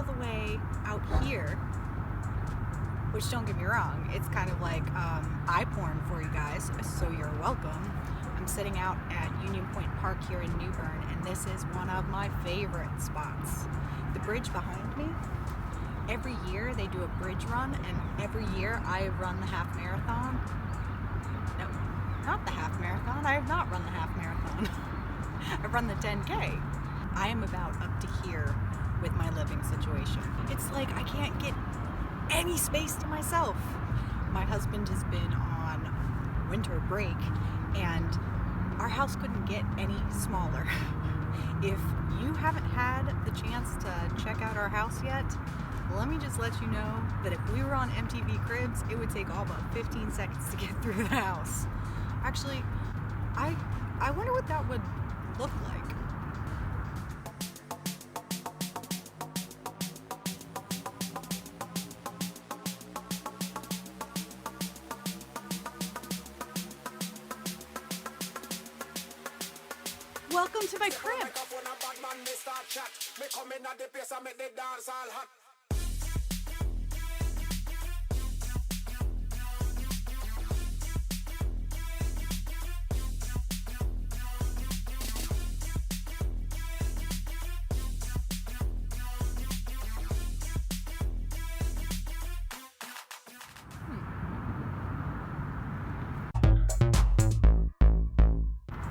all the way out here, which, don't get me wrong, it's kind of like eye porn for you guys, so you're welcome. I'm sitting out at Union Point Park here in New Bern, and this is one of my favorite spots. The bridge behind me, every year they do a bridge run, and every year I run the half marathon. No, not the half marathon. I have not run the half marathon. I've run the 10K. I am about up to here with my living situation. It's like I can't get any space to myself. My husband has been on winter break, and our house couldn't get any smaller. If you haven't had the chance to check out our house yet, let me just let you know that if we were on MTV Cribs, it would take all but 15 seconds to get through the house. Actually, I wonder what that would look like. Welcome to my crib.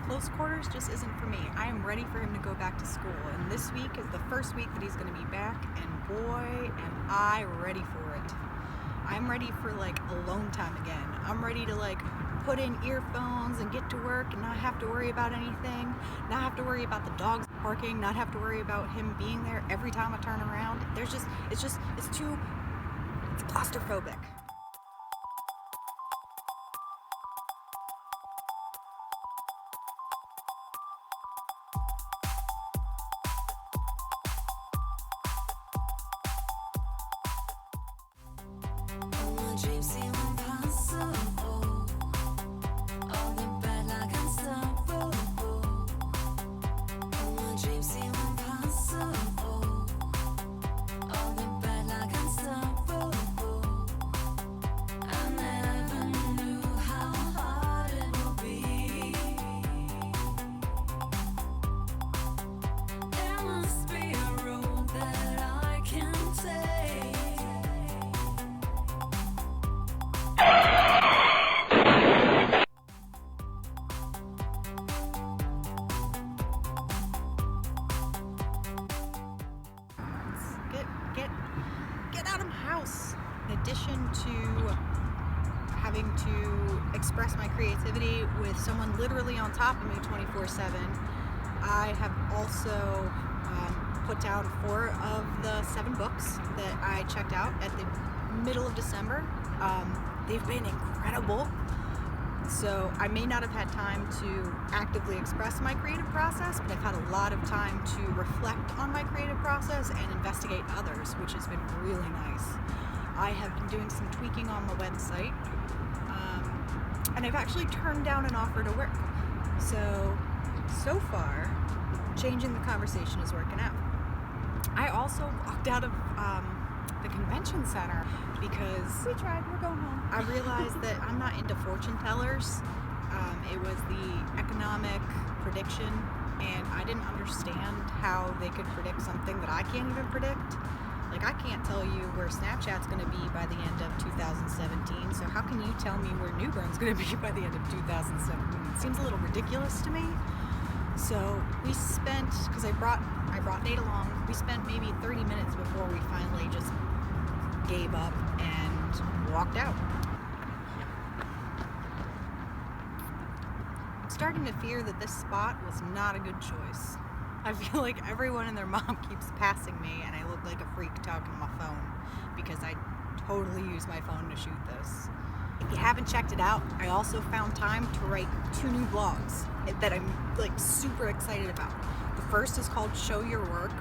Close quarters just isn't for me. I am ready for him to go back to school, and this week is the first week that he's going to be back, and boy am I ready for it. I'm ready for like alone time again. I'm ready to like put in earphones and get to work and not have to worry about anything, not have to worry about the dogs barking, not have to worry about him being there every time I turn around. It's claustrophobic. Get out of my house. In addition to having to express my creativity with someone literally on top of me 24/7, I have also put down 4 of the 7 books that I checked out at the middle of December. They've been incredible. So I may not have had time to actively express my creative process, but I've had a lot of time to reflect on my creative process and investigate others, which has been really nice. I have been doing some tweaking on the website, and I've actually turned down an offer to work. So far, changing the conversation is working out. I also walked out of the convention center because we tried, we're going home. I realized that I'm not into fortune tellers. It was the economic prediction, and I didn't understand how they could predict something that I can't even predict. Like, I can't tell you where Snapchat's going to be by the end of 2017, so how can you tell me where New Bern's going to be by the end of 2017? It seems a little ridiculous to me. So we spent, because I brought Nate along, we spent maybe 30 minutes before we finally just gave up and walked out. I'm starting to fear that this spot was not a good choice. I feel like everyone and their mom keeps passing me, and I look like a freak talking on my phone because I totally use my phone to shoot this. If you haven't checked it out, I also found time to write 2 new blogs that I'm like super excited about. The first is called Show Your Work.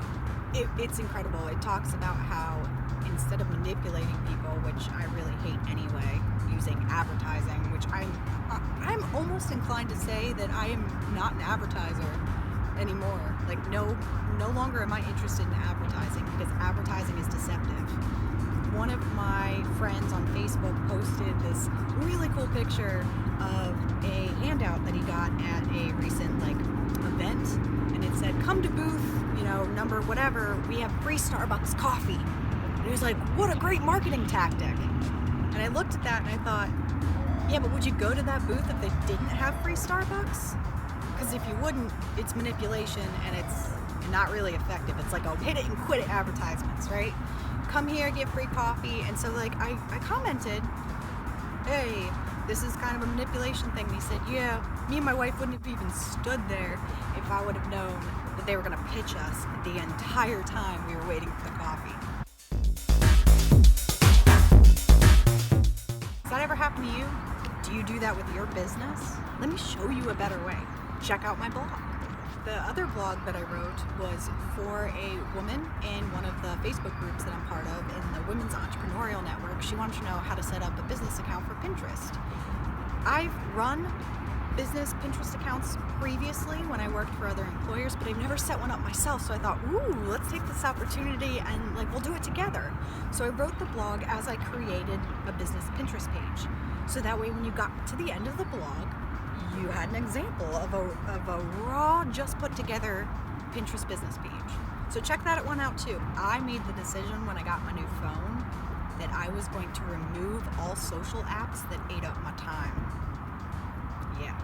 It's incredible. It talks about how instead of manipulating people, which I really hate anyway, using advertising, which I'm almost inclined to say that I am not an advertiser anymore. Like, no no longer am I interested in advertising because advertising is deceptive. One of my friends on Facebook posted this really cool picture of a handout that he got at a recent event, and it said, "Come to booth, number whatever, we have free Starbucks coffee." And he was like, "What a great marketing tactic." And I looked at that and I thought, yeah, but would you go to that booth if they didn't have free Starbucks? Because if you wouldn't, it's manipulation and it's not really effective. It's like, oh, hit it and quit it advertisements, right? Come here, get free coffee. And so I commented, hey, this is kind of a manipulation thing. And he said, yeah, me and my wife wouldn't have even stood there if I would have known that they were going to pitch us the entire time we were waiting for the coffee. Has that ever happened to you? Do you do that with your business? Let me show you a better way. Check out my blog. The other blog that I wrote was for a woman in one of the Facebook groups that I'm part of in the Women's Entrepreneurial Network. She wanted to know how to set up a business account for Pinterest. I've run business Pinterest accounts previously when I worked for other employers, but I've never set one up myself. So I thought, ooh, let's take this opportunity and we'll do it together. So I wrote the blog as I created a business Pinterest page. So that way when you got to the end of the blog, you had an example of a raw, just put together Pinterest business page. So check that one out too. I made the decision when I got my new phone that I was going to remove all social apps that ate up my time. Yeah.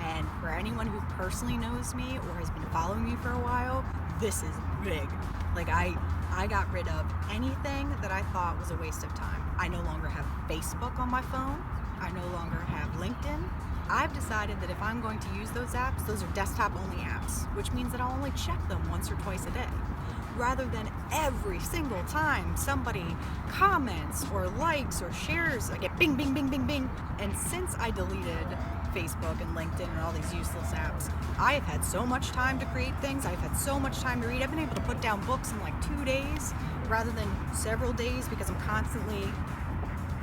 And for anyone who personally knows me or has been following me for a while, this is big. I got rid of anything that I thought was a waste of time. I no longer have Facebook on my phone. I no longer have LinkedIn. I've decided that if I'm going to use those apps, those are desktop only apps, which means that I'll only check them once or twice a day, rather than every single time somebody comments or likes or shares, I get bing, bing, bing, bing, bing. And since I deleted Facebook and LinkedIn and all these useless apps, I have had so much time to create things. I've had so much time to read. I've been able to put down books in 2 days rather than several days because I'm constantly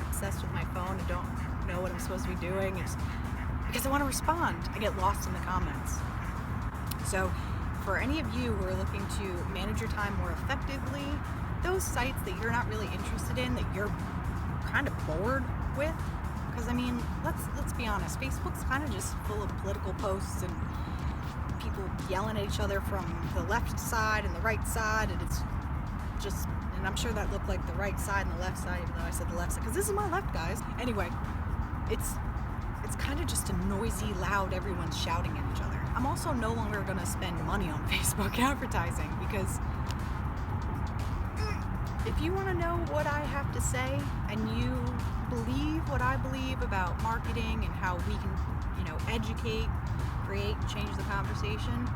obsessed with my phone and don't know what I'm supposed to be doing. It's because I want to respond. I get lost in the comments. So for any of you who are looking to manage your time more effectively, those sites that you're not really interested in, that you're kind of bored with, because let's be honest, Facebook's kind of just full of political posts and people yelling at each other from the left side and the right side, and it's just, and I'm sure that looked like the right side and the left side, even though I said the left side, because this is my left, guys. Anyway, it's kind of just a noisy, loud, everyone's shouting at each other. I'm also no longer going to spend money on Facebook advertising because if you want to know what I have to say and you believe what I believe about marketing and how we can, educate, create, change the conversation,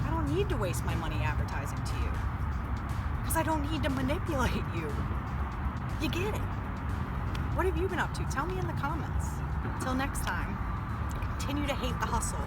I don't need to waste my money advertising to you because I don't need to manipulate you. You get it? What have you been up to? Tell me in the comments. Until next time, continue to hate the hustle.